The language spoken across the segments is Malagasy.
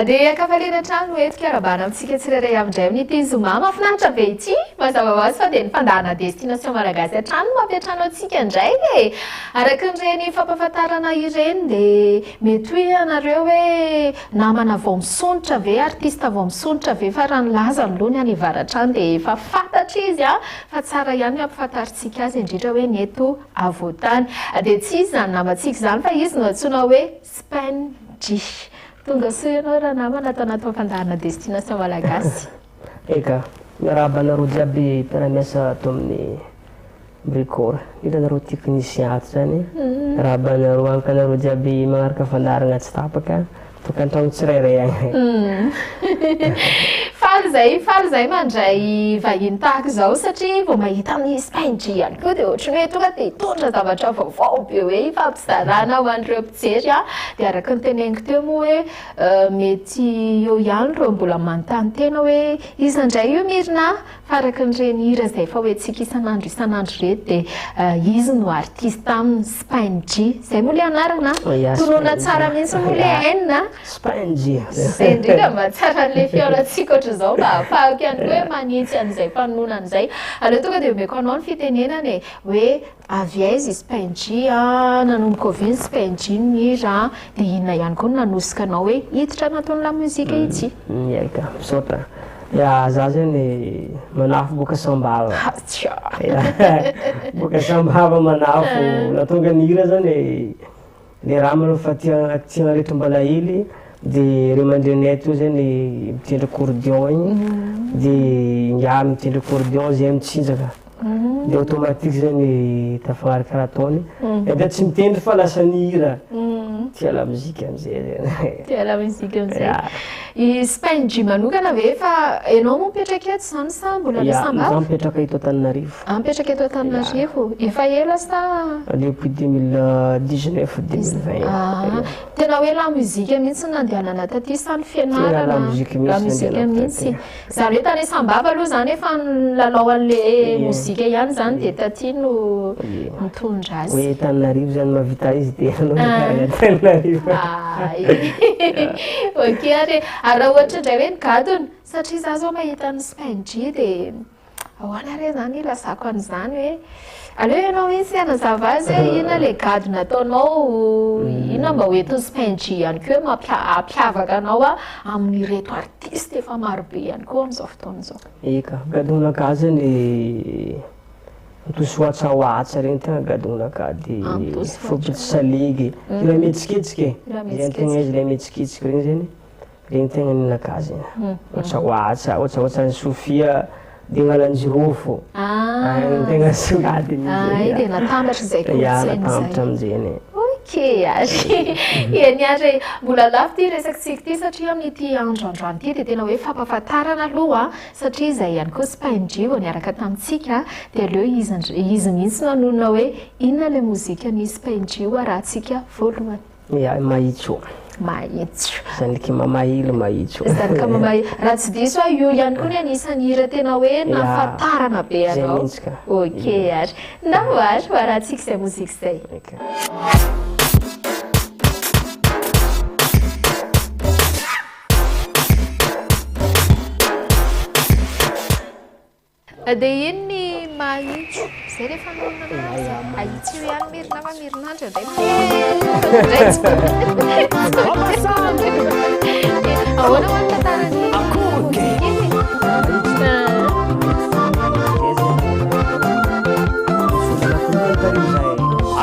dia akafaliana trano etika arabana amintsika tsirairay amindray amin'ity zoma mahafinaritra be ity mazava ho azy fa dia ny fandahana destination malagasy hatrano mampiatrano antsika indray e araka nireny fampahafantarana ireny dia mety hoe anareo hoe namana vao misonitra ve artista vao misonitra ve fa raha nilaza ny lohany any avaratrano dia efa fantatra izy fa tsara ihany hampifantaritsika azy indrindra hoe ny eto avoatany dia tsy izy zany namantsika izany fa izy no antsoina hoe Spengy tonga soa ianao raha namana atao anaty fampandarana destination malagasy. Eka, miarahaba anareo jiaby mpiara-miasa ato amin'ny bricor indrindra anareo technicien ato zany rahaba anareo anka anareo jiaby magnaraka fandarana tsy tapaka tokantrano tsirairay agny. Faly zay mandray vahiny tahaka izao satria vao mahita amin'ny Spengy ihany koa dia ohatrany hoe tonga dia hitondra zavatra vaovao be hoe fampizarana ho an'ireo mpijery dia araka ny teneniko teo moa hoe mety eo ihany ireo mbola manontany tena hoe iza indray io mirina fa araka n'ireny hira izay efa hoentsika isan'andro reto dia izy no artiste amin'ny Spengy izay moa le anarana toroana tsara mihitsy moa le hainina Spengy izay indrindra mba tsara n'ilay fialantsika ohatr'izao mba ahafahako ihany koa hoe manitsy an'izay fanonan'izay aleo tonga dia omeko anao ny fitenenana hoe avy aiza i Spengy nanomboka avy ny Spengy ny hira dia inona ihany koa no nanosika anao hoe hiditra anatin'ny la mozika ity. Eka, misaotra. Ya, za zany manafo boka sambava. Boka sambava manafo. Natonga ny hira zany le raha manao fa tiana rehetra mbala hely dia ireo mandrenay teo zany mitendry accordion igny dia ngia mitendry accordion zay mitsinjaka dia automatique zany tafagnary karaha ataony dia tsy mitendry fa lasa ny hira tia la muzika amizay tia la muzika amizay. I Spengy manokana ve fa ianao moa mipetraka eto zany sa mbola le sambava? Za mipetraka eto Antananarivo. Mipetraka eto Antananarivo efa ela sa depuis 2019-2020. Tena hoe la muzika mihitsy nandehanana taty sa ny fianarana la muzika mihitsy zany hoe tany sambava aloha zany efa nilalao an'le muzika ihany zany dia taty no mitondra azy. Hoe Antananarivo zany mahavita izy dia anao Antananarivo. Ok ary raha ohatra indray hoe nigadona satria za zao mahita ny Spengy dia ahoana re zany ilazako an'izany hoe aleo ianao mihitsy hanazava azy hoe inona le gadona ataonao inona mba hoentin'ny Spengy ihany koa mampiavaka anao amin'ireto artiste efa marobe ihany koa amin'izao fotoana izao. Eka, gadonaka zany mitosoatsaoatsa regny tegna gadonaka dia fompitsaligy ila mihetsiketsika zany tegna izy le mihetsiketsika regny zany regny tegna ninaka zany atsaoatsa ohatsaohatsany Sofia dia agnalan'ny jirofo tegna sogadiny dia natambatra izay natambatra amin'izany. Ok ary eny ary mbola lafo ty resaksika ty satria amin'ity androandroany ty dia tena hoe fampahafantarana aloha satria izay ihany koa Spengy vao niaraka tamintsika dia aleo izy mihitsy nanonona hoe inona le mozika ny Spengy arahantsika voalohany. Ya, mahitso. Mahitso. Zandrika mamahilo mahitso. Zandrika mamahilo. Raha tsy diso io ihany koa ny anisan'ny hira tena hoe nahafantarana be anao. Ok ary. Na ho ary arahantsika izay mozika izay. Dia iny ny mahitso izay rehefa nonona azy ahitso ihany mirina mamirinandra ahoana ho any tantarany mozika iny?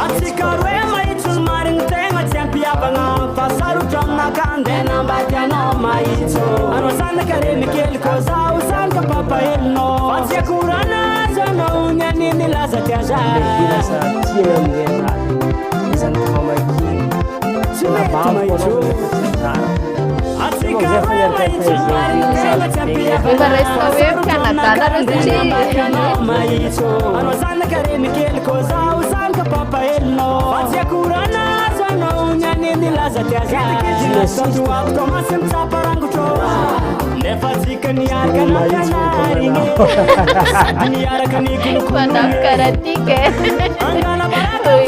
Atsika roe mahitso ny marigny tegna tsy ampiavagna fa sarotra aminaka andena mba tianao mahitso anao sanaka renikely koa zaho sanaka papahelinao fa tsy akorana azo anao ny aniny laza tiazalasa tia amizay izany mamakiny tsy mety mahitso atsika roe mahitso ny marigny tegna tsy ampiavagna mahitso anao sanaka renikely koa zaho sanaka papahelinao fa tsy akorana azo anao ny aniny laza tiazalasa komasy mitsaparangotro nefa tsika niaraka nakanarigny niaraka mandako karatika angala zany hoe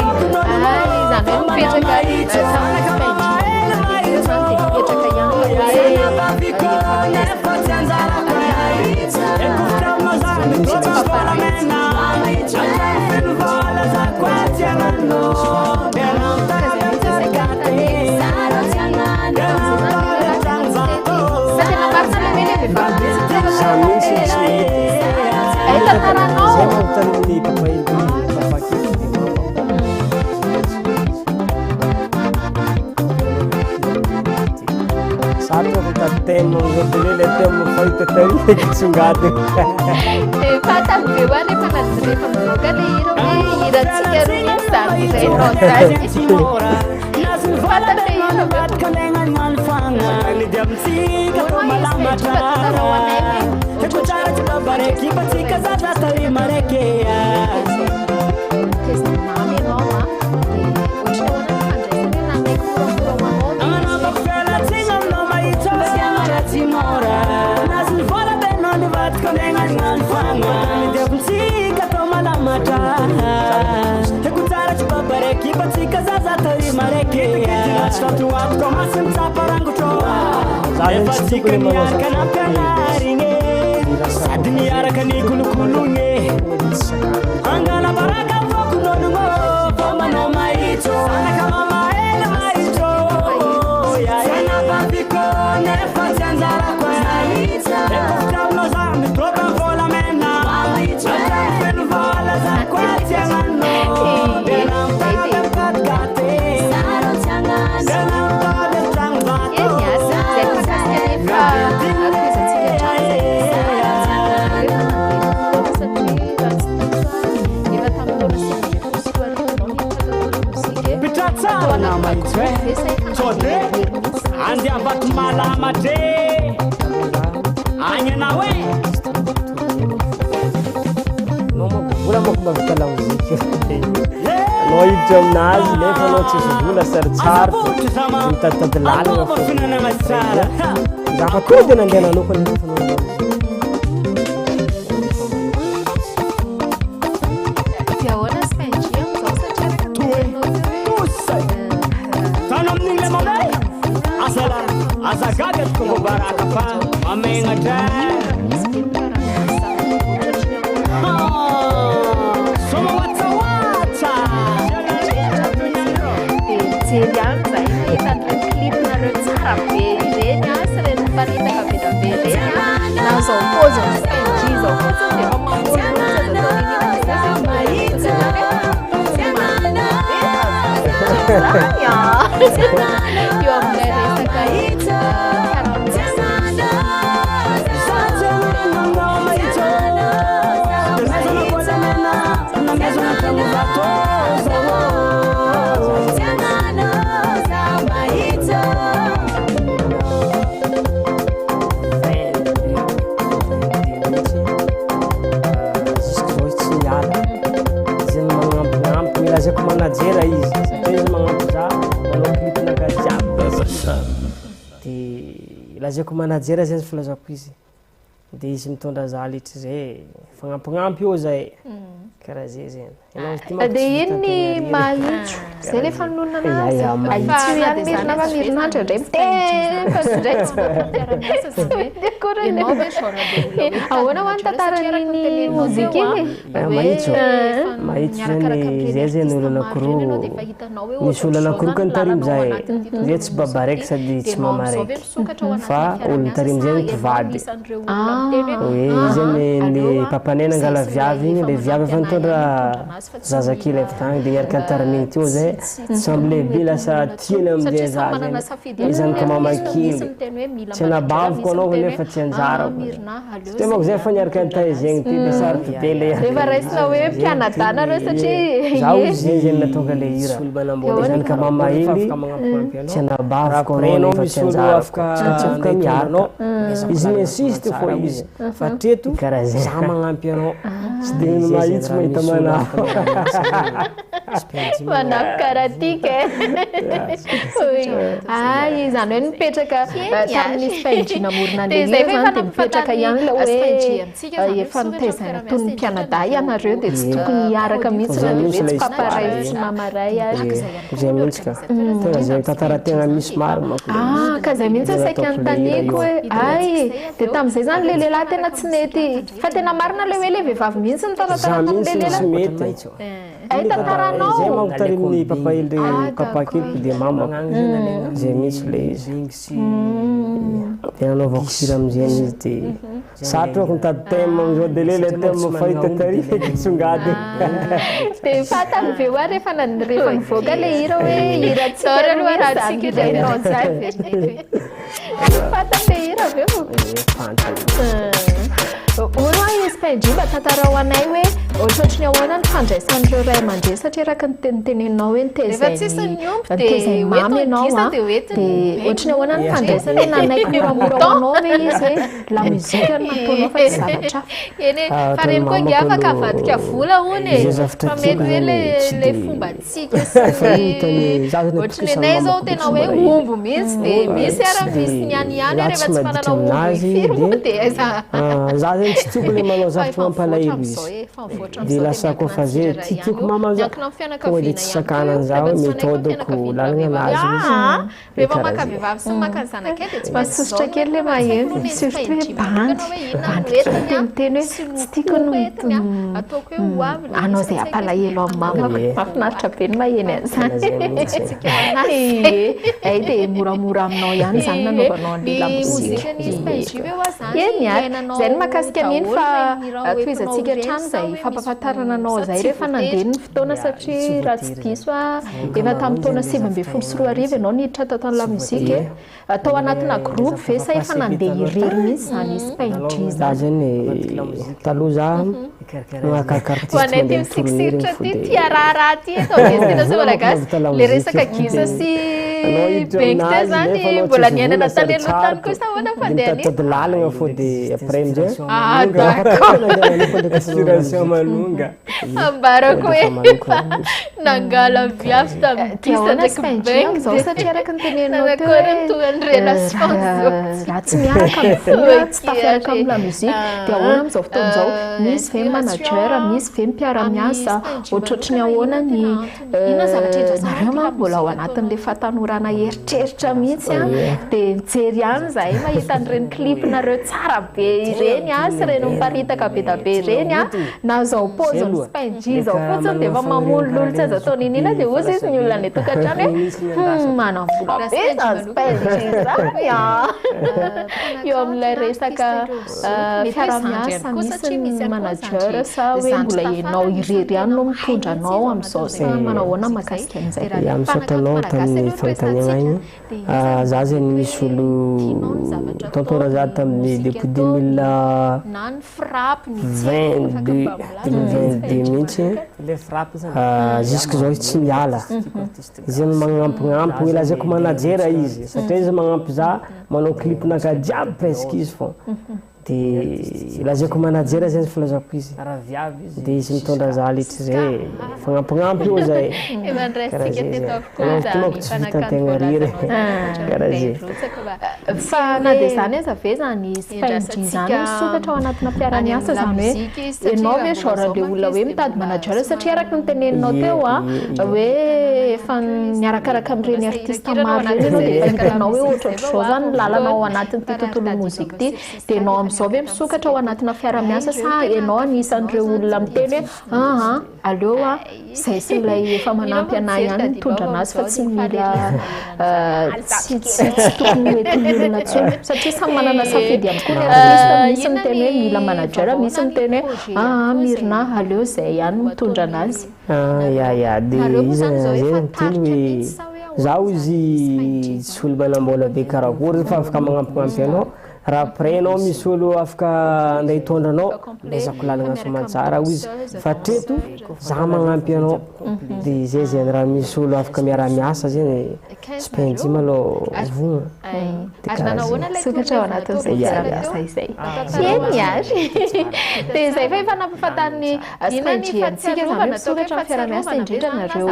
mipetraka tema amizao le tema fahita tariky songadiny dia fatany be hoa rehefa mivoaka le hira hoe hiratsika roa iny zany izay nao zany fatany le hira sady miaraka ny kolokologny angala baraka vokon'ologno fa manao mahitso anaka mamahela mahitso sanapaviko nefa tsy anjarako ekofokaminao za mitroka volamena atrano feno vola za koa tsy agnano dena mitady mikatikaty dena mitady tragno vato andy avato malama dre agny anao e vola mako mavita lamozika anao hiditra aminazy nefa anao tsisy vola saritsaritsy mitaditady lalana finanana tsara zafa koa dia nandeha nanokana nefa nanao azagagat ko baraka pa amena dra soma watsa jeriany zay nahitany clipnareo tsara be ireny sy reny mifanitaka vita be reny na zao pôzy ny zao pôzy efa io amin'ilay resaka lazako manajera izy satria izy magnampy za manao clipnaka jiaby dia lazako manajera zay izy filazako izy dia izy mitondra za litra zay fagnampignampy eo zay karaha zay zany dia iny ny mahitso zay le fanonona anazy ahitso ihany mirina fa mirinandra indray mitefa indray tsy mampiara-miasa sy hoe ianao ve saorabe ahoana ho any tantaran'iny mozika iny mahitso zany zay zay ny olo anakoroa misy olo anakoroa ka nitarimy zay zay tsy baba raiky sady tsy mama raiky fa olo nitarimy zay mpivady hoe zany ny papanay nangala viavy igny le viavy efa nitondra zazakely avy tagny dia iaraka nitaran'igny teo zay samby lehibe lasa tiany amin'izay za zany izany ka mamakely tsy anabaviko anao nefa tsy anjarako satria manko zay fa niaraka nitahizegny ty dia saroty be le rehefa raisina hoe mpianadana reo satria zaho zay zany natonga le hira izany ka mamahely tsy anabaviko anao nefa tsy anjarako tsy afaka miaraka izy miinsiste fo izy fa treto karaha zay za magnampy anao tsy dia mahitsy mahita manao manako karaha tika izany hoe nipetraka tamin'ny spaingina morona le zany dia mipetraka ihany la hoe efa nitaizana toy ny mpianada ianareo dia tsy tokony hiaraka mihitsy raha hoe tsy paparay sy mamaray ary zay mihitsy ka tena zay tantara tena misy maro manko ka zay mihitsy asaika anontaniako hoe ay dia tamin'izay zany le lehilahy tena tsy mety fa tena marina le hoe le vehivavy mihitsy nitaratara tamin'le lehilahy mety ay tantaranao zay manko tariminy papa hely papa kely dia mama zay mihitsy le izy dia nanaovako sira am'izany izy dia sarotra ako nitady tema am'izao dia le tema fahita tariky tsongady dia fatany be hoa rehefa mivoaka le hira hoe hira tsara aloha raha tsika iray nao zany Fatapehira avy eo. Fantany. Olo izy paindry mba tantara ho anay hoe ohatrohatry ny ahoana ny fandraisan'ireo ray aman-dreny satria raha ka niteniteneninao hoe nitezay mamy ianao a dia ohatry ny ahoana ny fandraisany hoe nanaiky moramora ho anao ve izy hoe la muzika no nataonao fa tsy zavatra Fa reny koa ngia afaka avadika vola hony e. Fa mety hoe le fombantsika sy ohatry ny anay zao tena hoe ombo mihitsy dia misy ara misy nianiany rehefa tsy mananao ombo firmo dia za zany tsy tiako le manao zavatra mampalahelo izy dia lasa kofa zay ty tiako mama za tonga dia tsy sakanany za hoe méthodeko lalagna anazy rehefa makavivavy sy makany zanakay dia tsy masosotra kely le maheno surtout hoe bandy teniteny hoe tsy tiako no ataoko hoe hoavy anao zay ampalahelo amin'ny mama mahafinaritra be ny maheny an'izany ay dia moramora aminao ihany zany nanaovanao an'le lamozika eny ary zay ny makasika miny fa toizantsika hatrany zay fampahafantarana anao zay rehefa nandeha ny fotoana satria raha tsy diso a efa tamin'ny taona 2024 ianao niditra tato an'la muzika atao anatina groupe ve sa efa nandeha irery mihitsy zany izy paindry za zany taloha za mahakaka artiste anay ty misikisiritra ty tiaraharaha ty atao tena sy malagasy le resaka gisa sy benkte zany mbola niainana taneloha tany koa sa ahoana fandehan'izy mitady lalagna fô dia après amizay d'accord manonga ambarako hoe efa nangala viavy tamin'ny gisa ndraiky benk zao satria araka ny teneninao teo ny relation raha tsy miaraka mivola tsy tafiaraka amin'ny la muzika dia ahoana amin'izao fotoan'izao misy ve manager misy ve mpiara-miasa ohatrohatry ny ahoana ny nareo ma mbola ao anatin'le fatanorana heritreritra mihitsy a dia mijery ihany zahay mahita an'ireny clipnareo tsara be ireny a sy ireny miparitaka be da be ireny a na zao pauziny sy paindry zao fotsiny dia efa mamolololo tsy aza atao ninina dia ozy izy ny olona ny tokantrano hoe manavola be zany sy paindry zany a eo amin'ilay resaka fiara-miasa misy ny manager sa hoe mbola ianao irery ihany no mitondra anao amin'izao sa manahoana mahakasika an'izay amisatanao tamin'ny fanontaniana igny za zany misy olo tontora za tamin'ny depuis 2022 mihitsy jusque zao tsy miala izy magnampignampy hoe lazaiko manajera izy satria izy magnampy za manao clipnaka jiaby presque izy fô dia lazaiko manajera zay filazako izy dia izy mitondra za letry zay fagnampignampy io zay tomako tsy vitantegna riry karaha zay fa na dia zany aza ve zany sy paindry zany misokatra ao anatina mpiara-miasa zany hoe ianao hoe genren'le olona hoe mitady manager satria araka ny teneninao teo a hoe efa niarakaraka amin'ireny artiste maro reny ianao dia fahitanao hoe ohatrohatr'izao zany lalana ao anatin'ity tontolo mozika ity dia ianao amin'izao hoe misokatra ao anatina fiara-miasa sa ianao anisan'ireo olona miteny hoe aleo a zay sy ilay efa manampy anay ihany mitondra anazy fa tsy mila tsy tokony hoentin'ny olona tsony satria samy manana safidy amin'ny koa ny artiste misy miteny hoe mila manager misy miteny hoe mirina aleo zay ihany mitondra anazy dia izy miteny hoe zaho izy tsy olo manambola be karakory fa afaka magnampignampy anao raha après anao misy olo afaka andeha hitondra anao lezako lalagna soamantsara izy fa treto za magnampy anao dia zay zany raha misy olo afaka miara-miasa zany sy paindry malôha vogna sokatra ao anatin'izay miara-miasa izay eny ary dia izay fa efa nampahafantariny sy paindry antsika zany hoe sokatra amin'ny fiara-miasa indrindra nareo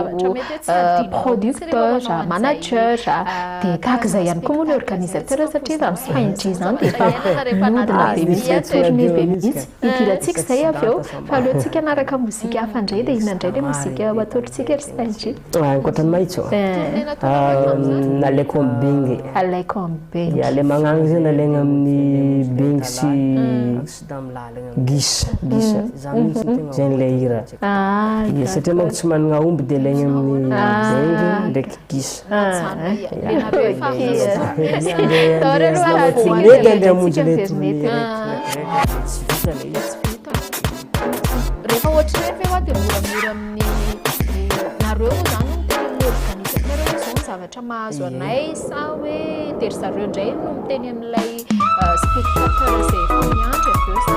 producteur manager dia tahaka izay ihany koa moa ny organisateur satria zany sy paindry zany efa miodina be mihitsy tourné be mihitsy idirantsika izay avy eo fa aleontsika anaraka mozika hafa indray dia inandray le mozika ho atolotsika ry sy paindry ankoatrany maitso nalaiko amin'ny bengy alaiko amin'ny bengy le magnano zay nalaigna amin'ny bengy sy gisa zay nilay hira satria manko tsy manana omby dia laigna amin'ny bengy ndraiky gisa rehefa ohatrany hoe fa dia moramora amin'ny nareo zany ny organisateur hoe zao zavatra mahazo anay sa hoe tery zareo indray no miteny amin'ilay spectateur izay efa miandry aveo sa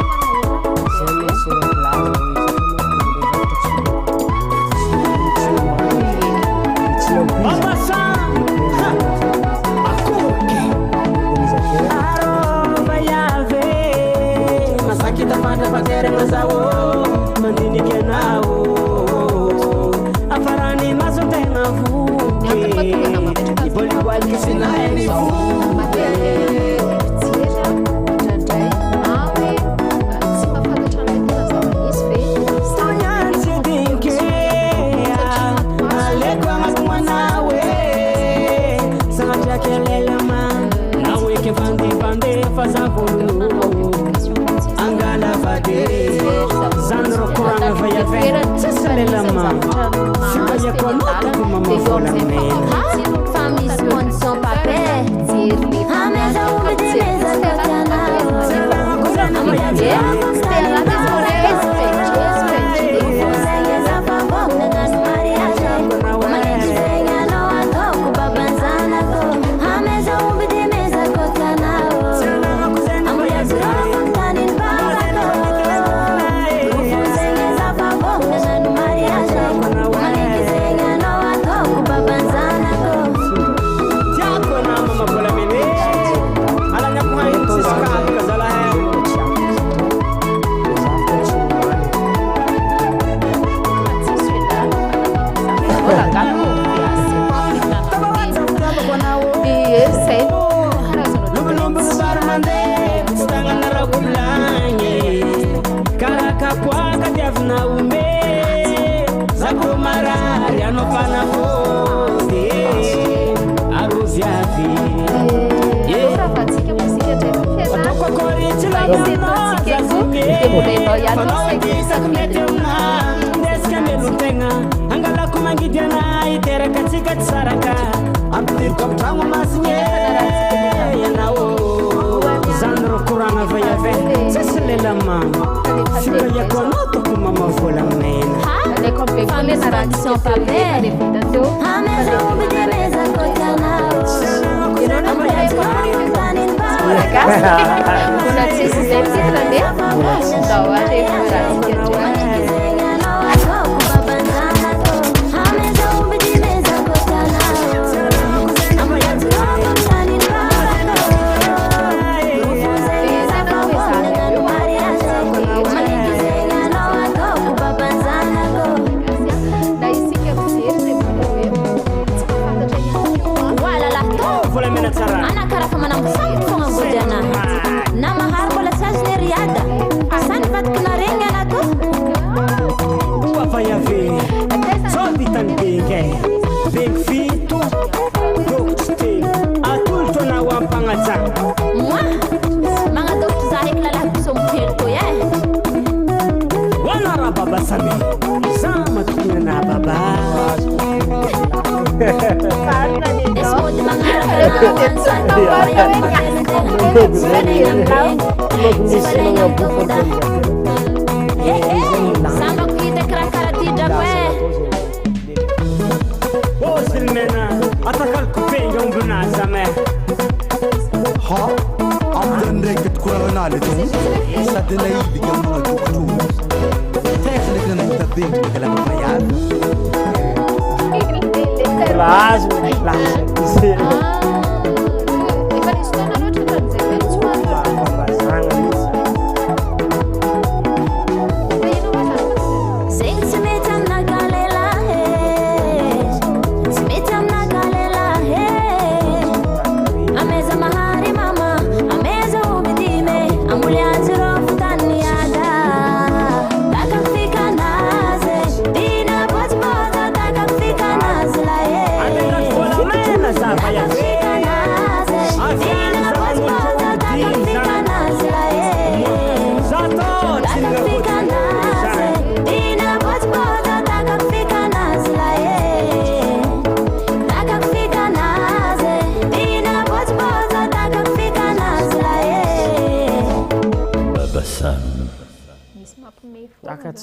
Vaya,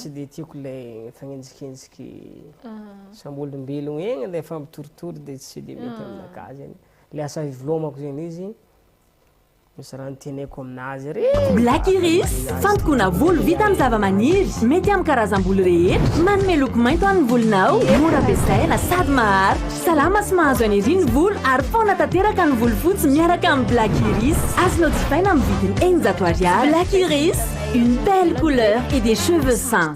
tsy dia tiako ilay fagnenjikenjiky sambolom-belogno egny ilay fampitoritory dia tsy dia mety aminaka zany ilay asa hivelomako zany izy misy raha nyteneko aminazy re Black Iris fantokoana volo vita amin'ny zava-maniry mety amin'ny karazam-bolo rehetra manome loko mainto amin'ny volonao mora ampiasaina sady maharitra salama sy mahazo aniry ny volo ary faona tanteraka ny volo fotsy miaraka amin'ny Black Iris azonao jifaina amin'ny vidiny 100 ariary Black Iris une belle couleur et des cheveux sains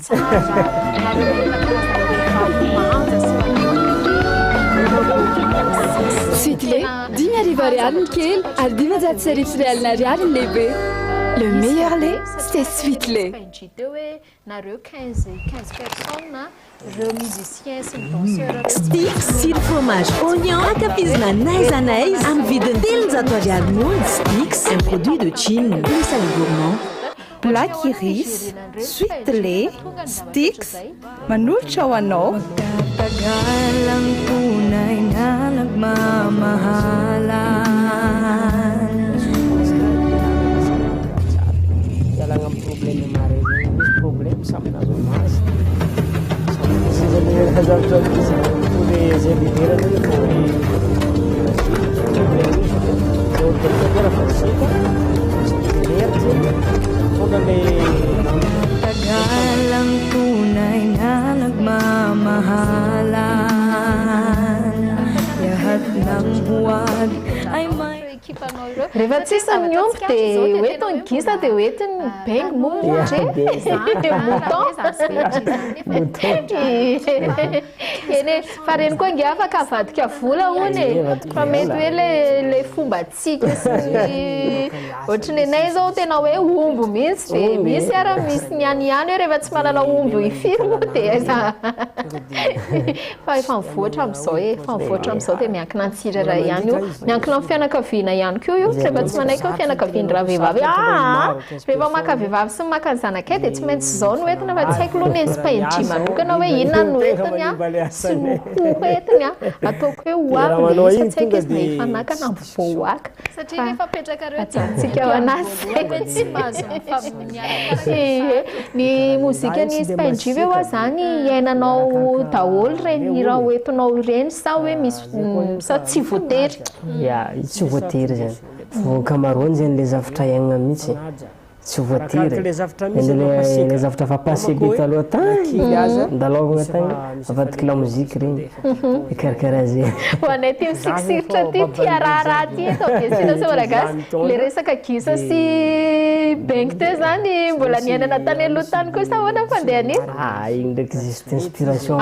Sweetley, 10 ariary ny kely ary 10 ariary ny lehibe. Le meilleur lait, c'est Sweetley. Stick, sirop fromage, oignon, ankafizina naiza naiza amin'ny vidiny 300 ariary monja. Sticks, un produit de Chine. Le salé gourmand. Black Iris, Sweetley, Sticks, manolotra ho anao. Tagalang tunay na nagmamahalan. Ialang amin'ny problème mare zany misy problème samy nazo mazy samy zany zavatra izy le zay lidera zany Tagalang tunay na nagmamahalan. Lahat ng buwan ay may rehefa tsisy amin'ny omby dia hoentiny gisa dia hoentiny bengy motre eny fa reny koa nge afaka avadika vola hony fa mety hoe le fomba tsika sy ohatrany anay zao tena hoe omby mihitsy dia misy ara misy nianiany hoe rehefa tsy manana omby ifiry moa dia fa efa mivoatra amin'izao efa mivoatra amin'izao dia miankina antsirara ihany io miankina amin'ny fianakaviana ihany koa io rehefa tsy manaiky ao fianakavian-draha vehivavy rehefa maka vehivavy sy maka ny zanakay dia tsy maintsy izao no entina fa tsy haiko loha ny SPNG manokana hoe inona no entiny sy no ho entiny ataoko hoe hoavy sa tsy haiko izy na efanakana mivoaka satria rehefa petraka reo tsika ao anazy ny mozika ny SPNG ve hoa zany iainanao daholo reny raha hoentinao ireny sa hoe misy sa tsy voatery tsy voatery zany voakamarony zany le zavatra iainana mihitsy tsy voatery le zavatra fapassé be taloha tany ndalovagna tany avadiky la mozika regny karakaraha zay ho anay ty misikisiritra ty tia raharaha ty eto ampiasina sy malagasy le resaka gisa sy bengy teo zany mbola niainana tany aloha tany kosa ahoana fandehany igny ndraiky juste inspiration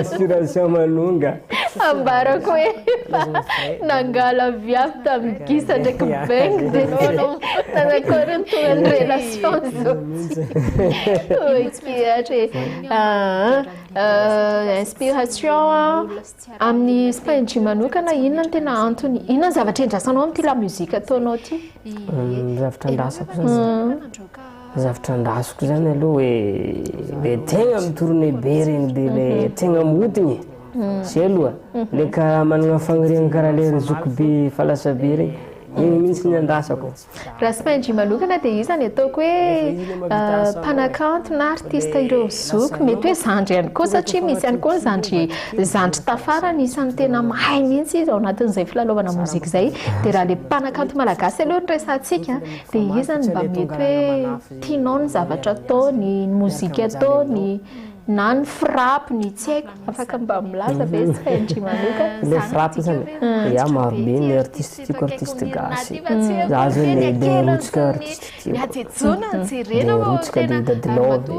inspiration manonga ambarako hoe nangala viavy tamin'ny gisa ndraiky bengy de nanakory ny tonga ny relation zao inspiration amin'ny SPNG manokana inona ny tena antony inona ny zavatra endrasanao amin'ity la muzika ataonao ty zavatra andasako zany zavatra andasako zany aloha hoe le tegna mitorone be regny dia le tegna mihodigny zay aloha le ka manana fagniriana karaha le rizoky be falasa be regny igny mihitsy ny andasako raha SPNG manokana dia izy zany ataoko hoe mpanakanto na artiste ireo zoky mety hoe zandry ihany koa satria misy ihany koa zandry tafara nisan'ny tena mahay mihitsy izy ao anatin'izay filalaovana mozika izay dia raha le mpanakanto malagasy aloha ny resantsika dia izy zany mba mety hoe tianao ny zavatra ataony ny mozika ataony na ny frappeny tsy haiko afaka mba milaza be SPNG manokana le frappe zany marobe ny artiste tiako artiste gasy za zany le rotsika artiste tiako rotsika dia dadilove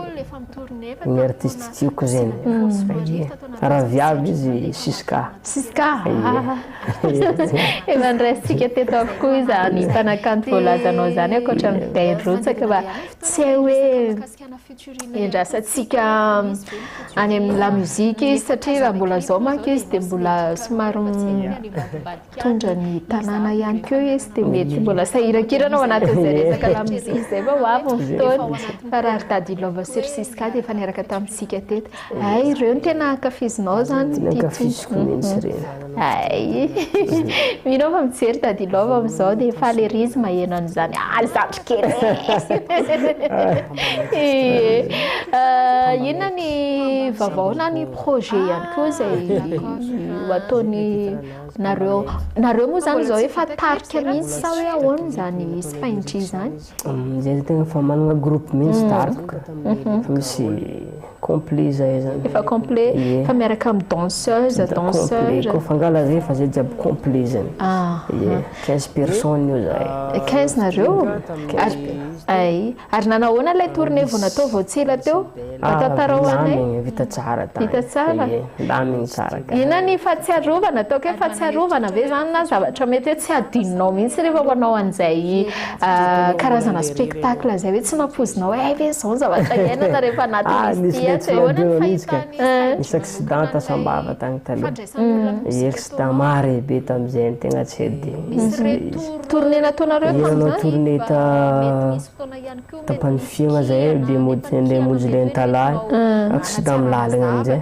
ny artiste tiako zany raha viavy izy siska efa niraisitsika teto avokoa izany mpanakanto voalazanao zany akoatra midai rotsaka mba tsy hay hoe endrasantsika any amin'ny la muzika izy satria raha mbola zao manko izy dia mbola somary tondra ny tanàna ihany keo izy dia mety mbola sahirakirana ao anatin'izay resaka la muzika izay fa hoavy ny fotoana fa raha ry dady lova sirsiska dia efa niaraka tamintsika teto ay ireo no tena ankafizinao zany ankafiziko mihitsy reny ay mino fa mijery dadilova am'izao dia falerisme eno an'izany zatrokely inona ny vaovao na ny projet ihany koa zay ho ataony nareo moa zany zao efa tarika mihitsy sa hoe ahoana zany spaindry zany zay tegna fa manana groupe mihitsy tarika fa misy complet zay zany efa complet fa miaraka amin'ny danseur ko fangala zay fa zay jiaby complet zany 15 personnes io zay 15 nareo ay ary nanahoana ilay tournée vao natao vao tsela teo atatara hoanay vita tsara lamigny tsara ina ny fahatsiarovana ataoko hoe fahatsiarovana ve zany na zavatra mety hoe tsy adinonao mihitsy rehefa hoanao an'izay karazana spectacle zay hoe tsy nampozinao hoe ve zao zavatra iainana rehefa anaty misy accident tasambava tagny taloha accident mare be tam'izay ny tegna tsy edy tournée nataonareo nanao tournée tampanifiagna zay dia ndeha monjy le antalahy accident milalagna amin'izay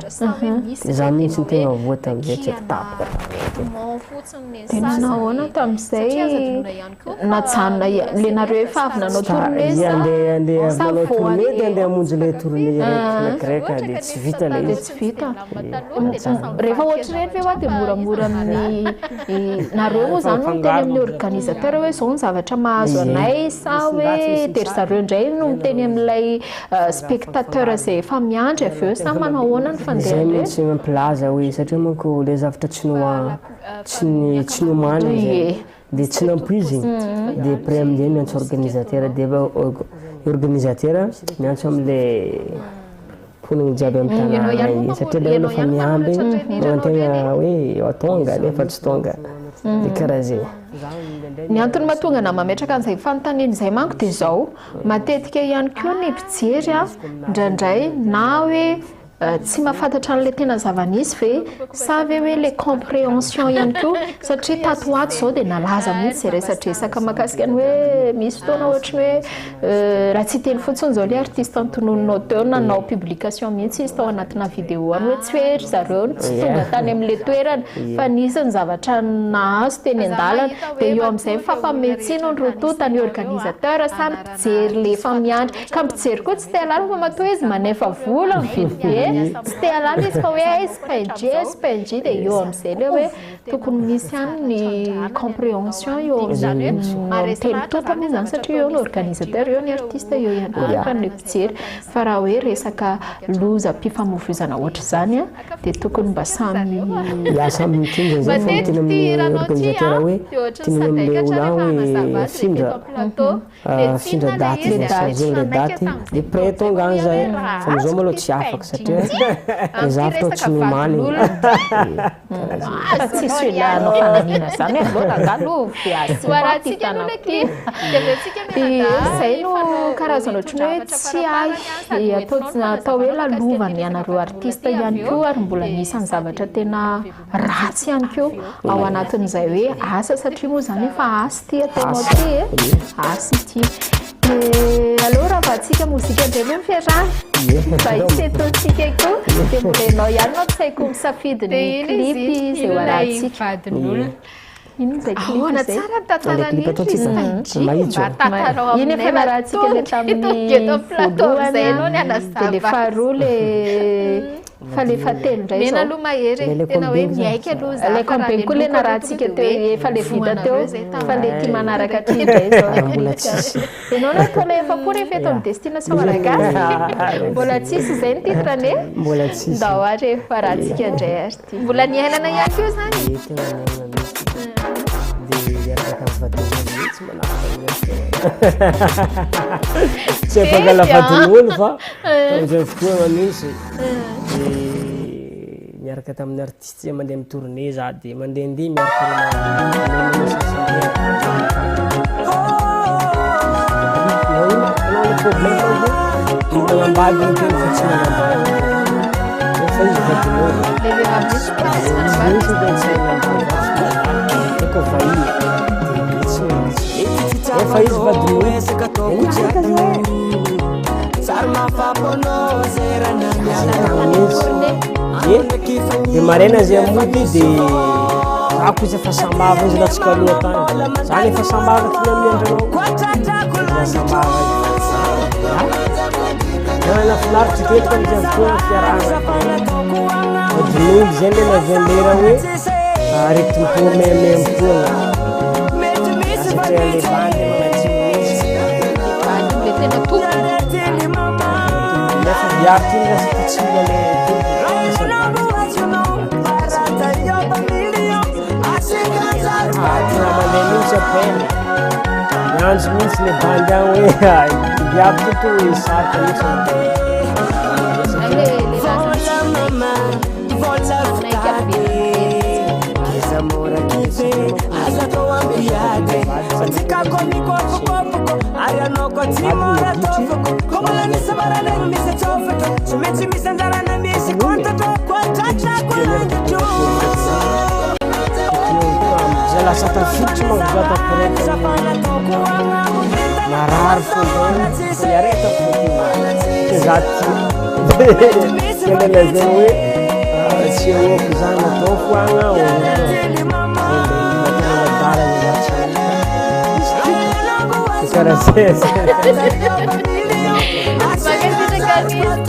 dia za mihitsy ny tegna voa tam'izay tsy tapaka dia nanahoana tam'izay natsanona le nareo efa avy nanao tournée sa andeha avy nanao tournée dia andeha hamonjy le tournée raiky dia tsy vita le izy tsy vita rehefa ohatr'ireny ve hoa dia moramora amin'ny nareo moa zany no miteny amin'ny organisateur hoe zao ny zavatra mahazo anay sa hoe tery zareo indray no miteny amin'ilay spectateur zay efa miandry avy eo sa manahoana ny zay mihitsy mampilaza hoe satria manko le zavatra tsy nomany dia tsy nampoizy dia après amin'izay miantso organisateur dia organisateur miantso amin'ilay poniny jiaby amin'ny tanàna satria le olo efa miamby mantegna hoe atonga nefa tsy tonga dia karaha zay ny antony mahatonga na mametraka an'izay fanontaniana izay manko dia zao matetika ihany koa ny mpijery indraindray na hoe tsy mahafantatra an'ilay tena zava-nisy ve sa ve hoe le compréhension ihany koa satria tato ato zao dia nalaza mihitsy zay resadresaka mahakasika ny hoe misy fotoana ohatry hoe raha tsy teny fotsiny zao le artiste antonononao teo nanao publication mihitsy izy tao anatina vidéo any hoe tsy hoe zareo tsy tonga tany amin'le toerana fa nisy ny zavatra nahazo teny an-dalana dia eo amin'izay mifampametsino ny rototo ny organisateur sa mpijery le efa miandry ka mpijery koa tsy te halala fa matoa izy manefa vola mividy tsy te halala izy fa hoe spaindry dia eo amin'izay le hoe tokony misy ihany ny compréhension eo amin'nyteny tota moa zany satria eo ny organisateur eo ny artiste eo ihany koa fa ny mpijery fa raha hoe resaka loza mpifamovoizana ohatra zany dia tokony mba samy mitindra zay fa miteny amin'ny organisateur hoe teny amin'le olo hoe findra daty le daty dia près tonga any zay fa mizao maloha tsy afaka satria zavatra tsy nomany tsisy ilanao fananina zany aloha angalo zay no karazana ohatrany hoe tsy ahy atao hoe lalovany ianareo artiste ihany koa ary mbola misy ny zavatra tena ratsy ihany koa ao anatin'izay hoe asa satria moa zany efa asy ty ataonao ty asy ty alors raha vatsika mozika indray moa mifiarahana fa isetontsika koa dia mbola ianao ihany no tsy haiko misafidy ny clipy zay hoarahantsika ahoana tsara ny tantaran'iny iny efa narahantsika le tamin'ny voalohany dia le faharoa le fa le fatelo ndray zao aloha mahery tena hoe miaika aloha za le compagnie koa le narahantsika teo efa le vita teo fa le ty manaraka aty ndray zao mbola tsisy ianao na atao le efa koa rehefa eto amin'ny destination malagasy mbola tsisy zay ny titrane mbola tsisy nda ohatra efa rahantsika indray ary ty mbola niainana ihany koa zany tsy afangala vadin'olo fa am'izay fotoana misy miaraka tamin'ny artiste zay mandeha mitournée za dia mandehandeha miaraka magnambady ny tena fa tsy magnambady efa izy vadin'olo efa vahiny efa izy vadin'olo dia maraina zay amody dia zako izy efa sambava izy latsika aloha tany zany efa sambava tina miandranao sambava na finaritry tetika amizay fotoana fiarahana odin'olo zay le navelera hoe arety mitoa memempoana satria le bandy nefa viavy ty lasa titsila le tinamane mihitsy apena miandro mihitsy le bandy agny hoe viavy toto sarika mihitsy lasa tafiditry magozata koreka marary fo iareta fo zaty kelena zany hoe tsy ahoako zany atao foagna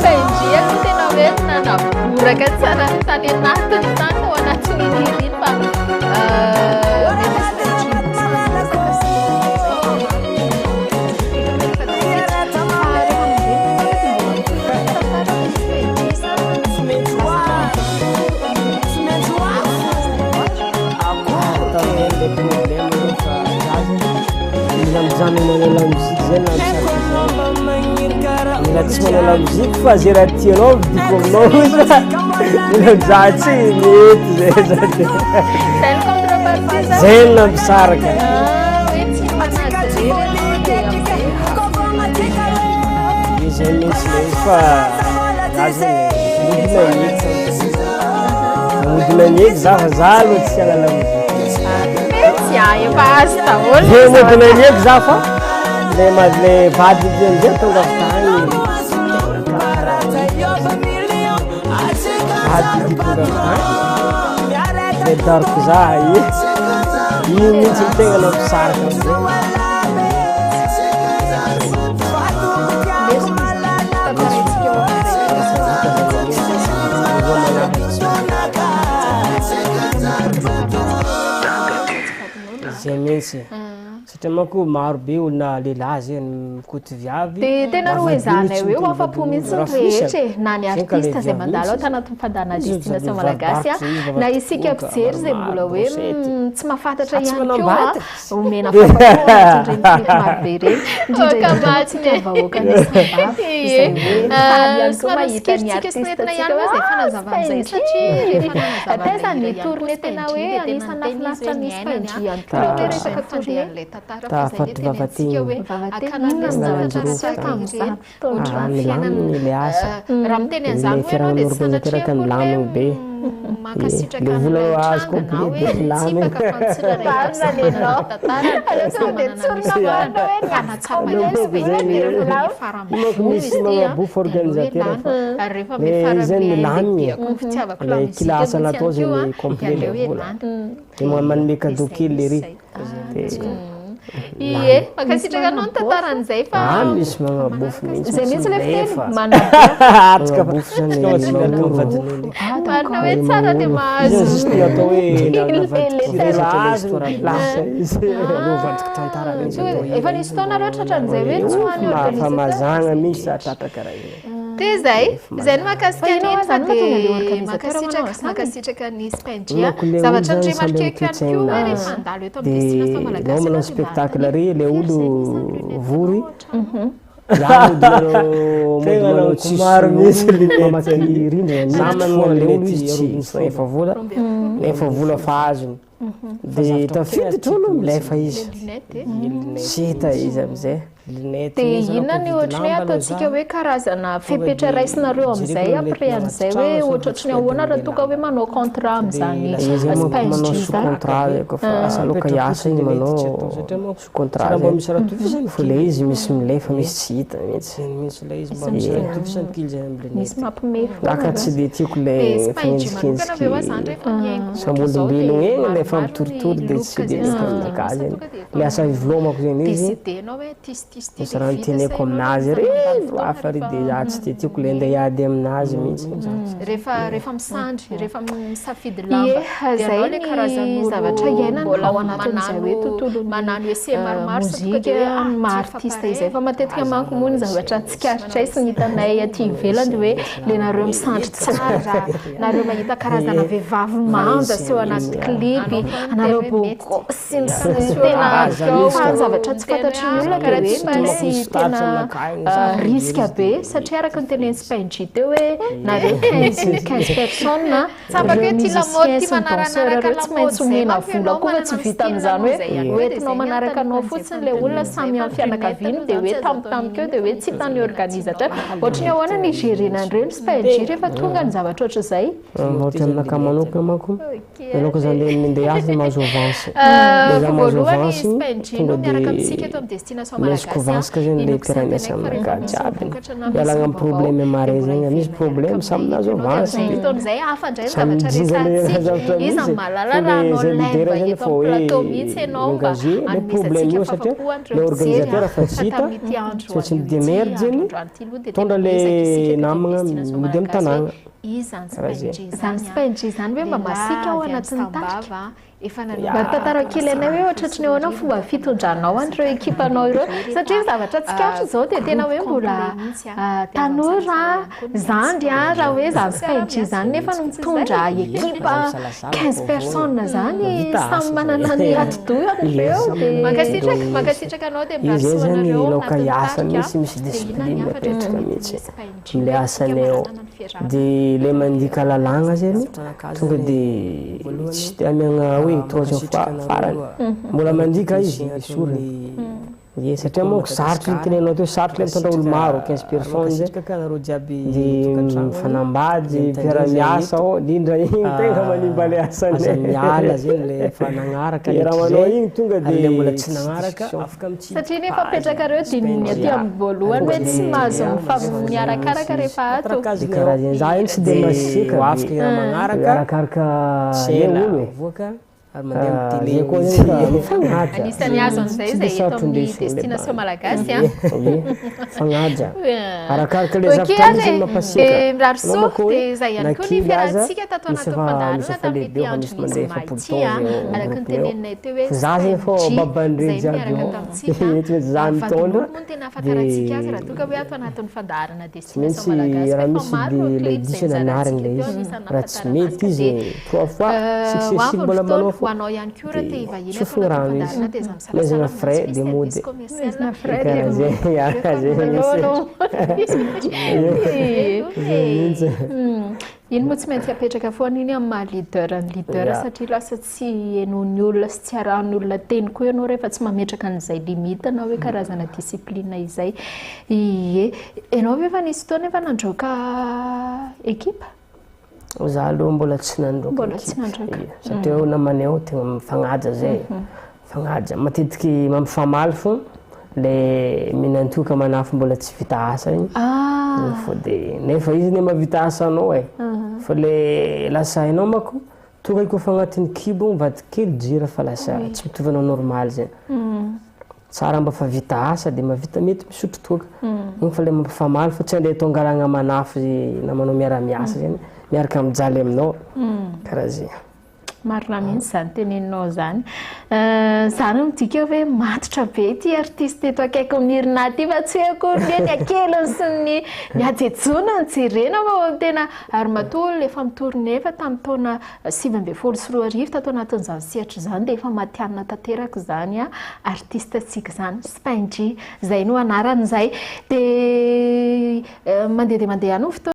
pendiako tena hoe nanaboraka tsara ny tany anatiny tany ao anatiny iny fa zany manala musique zay mila tsy manala musique fa zay raha tianao vidiko aminao mila mizaha tsy mety zay na misaraka zay mihitsy le fa azy modina nyeky za fa za aloha tsy alala musique basta modina nyeky za fa le vady dy amizay tonga tany vady dy tonga tany le daroko za io mihitsy ny tegna nampisaraka amizay zay mihitsy satria manko maro be olona lehilahy zay mikoty viavy dia tena hoe zany hoe ho afa-po mihitsy ny rehetra e na ny artiste zay mandalo ao tanaty mifandana destination malagasy na isika mpijery zay mbola hoe tsy mahafantatra ihany koa omena fafapoana indreny marobe reny indrindra tsika vahoaka nisambavy mahita ny artiste tsika hoe zay fanazavamizay satria teza ny tourné tena hoe anisany nafinaritra ny spendry ihany koa resaka tourné tafaty vavateny le asa le fiarahan'ny organisateur milaminy be le vola azo complet de laminy misy magabofo organisateur le zany milaminy le kila asa natao zany complet le vola de manome cadeau kely le ry ie makasitraka anao ny tantaran'izay fa misy magnabofo mihitsy zay mihitsy le fiteny manabofo zany marina hoe tsara dia mahazo atao hoe efa nisy taona loatra hatran'izay hoe tsy hoany organisateur mazagna mihitsy atratra karaha io dia zay no makasika niny fa dia makasitraka ny spendria zavatra ndray marikeko ihany koa hoe rehefa andalo eto amin'ny destination malagasy manao spectacle ry le olo vory maro misy efa vola fahazony dia tafiditra olo milefa izy sita izy amizay dia inona ny ohatrany hoe ataontsika hoe karazana fepetra raisinareo amin'izay après an'izay hoe ohatrohatrany ahoana raha toka hoe manao contrat amin'izany manao sous contrat ko fa asa loka hiasa igny manao sous contrat mba misy raha tovy fa le izy misy milefa misy tsy hita mihitsy le izy mba misy raha tovy zany kily zany am'le misy mampime aka tsy de tiako le fanenjikenjiky sambolom-belogna egny le fampitoritory de tsy de mety aminaka zany le asa ivelomako zany izy misy raha niteneko aminazy afa ry de za tsy de tiako le andeha hiady aminazy mihitsy rehefa misandry rehefa misafidy lamba zay ny zavatra iainana ao anatin'izay hoe tontolo manano ese maromaro mozika maartiste izay fa matetika manko moa ny zavatra tsikaritra sy nitanay aty ivelany hoe le nareo misandry tsara nareo mahita karazana vehivavy manja sy eo anaty klipy nareo bokosy tena fa zavatra tsy fantatry ny olona dia hoe mba sy tena risque be satria araka ny teneny Spain teo hoe nareo 15 personnes sambako hoe ty lamaody ty manaraka tsy maintsy omena vola koa fa tsy vita amin'izany hoe hoentinao manaraka anao fotsiny le olona samy amin'ny fianakaviany dia hoe tampotampoka eo dia hoe tsy tany organizatra ohatrany ahoana ny gérenan'ireny Spain rehefa tonga ny zavatra oatra izay ohatra aminaka manokana manko aloka zany mandeha asa mahazo avance voalohany Spain no miaraka amintsika eto amin'ny destination malagasy vansika zany le mpiaramiasa aminaka jiaby ialagna amin'ny problème mare zany misy problème samy nahazo avance fotoan'izay hafa indray ny zavatra resantsika izy malala raha online va eto amin'ny plateau mihitsy ianao mba hanomezantsika fahafapoany le organisateur fa tsy hita tsy de merde zany tondra le namagna mody amin'ny tanàgna zany Spain zany hoe mba masika ao anatin'ny tarika mba tantara kely anay hoe ohatratrany ahoana fomba fitondranao an'ireo ekipanao ireo satria zavatra tsikatra zao dia tena hoe mbola tanora zandry raha hoe zany Spain zany nefa no mitondra ekipa 15 personnes zany samy manana ny ati-dohany ireo dia mankasitraka anao dia mba soanareo laoka hiasa misy discipline apetraka mihitsy le asanay ao dia le mandika lalagna zany tonga dia tsy te amiagna hoe troisième fois farany mbola mandika izy soriny satria moa sarotry nitenenao teo sarotry le mitondra olo maro 15 personnes dia mifanambady mpiara-miasa ao indrindra igny tegna manimba le asanay miala zany le fanagnaraka raha manao igny tonga dia mbola tsy nagnaraka afaka satria nefa apetrakareo dininy aty amin'ny voalohany hoe tsy mahazo miarakaraka rehefa ato karaha zany za igny tsy de masika afaka raha magnaraka arakaraka olo ary mandeha télé koa zany anisany azo an'izay zay eto amin'ny destination malagasy fagnaja arakaraka le zavatra zany mampasiaka mirary soa dia zay ihany koa ny fiarahantsika tato anatin'ny fandaharana tamin'ity andro misy maity araka ny teneninay teo hoe za zay fô babandre jiaby eto za mitondra moa tena ahafantarantsika azy raha toka hoe ato anatin'ny fandaharana destination malagasy raha misy de laidisy anariny le izy raha tsy mety izy 3 fois successive mbola manao hoanao ihany koa raha te hivahiny tsofiny rano izy mezana frais de mody karaha zay iny moa tsy maintsy apetraka foana iny amin'ny maha leader ny leader satria lasa tsy hainony olona sy tsy arahan'ny olona teny koa ianao rehefa tsy mametraka an'izay limite anao hoe karazana discipline izay ie ianao ve efa nisy fotoana efa nandroaka ekipa za aloha mbola tsy nandroaka satria eo namanay ao tegna mifagnaja zay fagnaja matetiky mampifamaly fo le minantoka manafo mbola tsy vita asa igny fo de nefa izy ne mavita asa anao fa le lasa hainao mako tonga koa fa agnatin'ny kibo mivady kely jira fa lasa tsy mitovanao normal zany tsara mba fa vita asa dia mavita mety misotro toka igny fa le mampifamaly fa tsy andeha tongaragna manafo namanao miara-miasa zany miaraka mijaly aminao karaha zay marina mihitsy zany teneninao zany zany midika hoe matotra be ity artiste eto akaiky mirina ty fa tsy hoe akory ny akeliny sy ny miajejona ny jerena fa tena ary matoa le efa mitourné fa tamin'ny taona 2024 tato anatin'izany sehatra izany dia efa matianina tanteraka zany artiste tsika zany Spain zay no anaran'izay dia mandeha ihany fotoana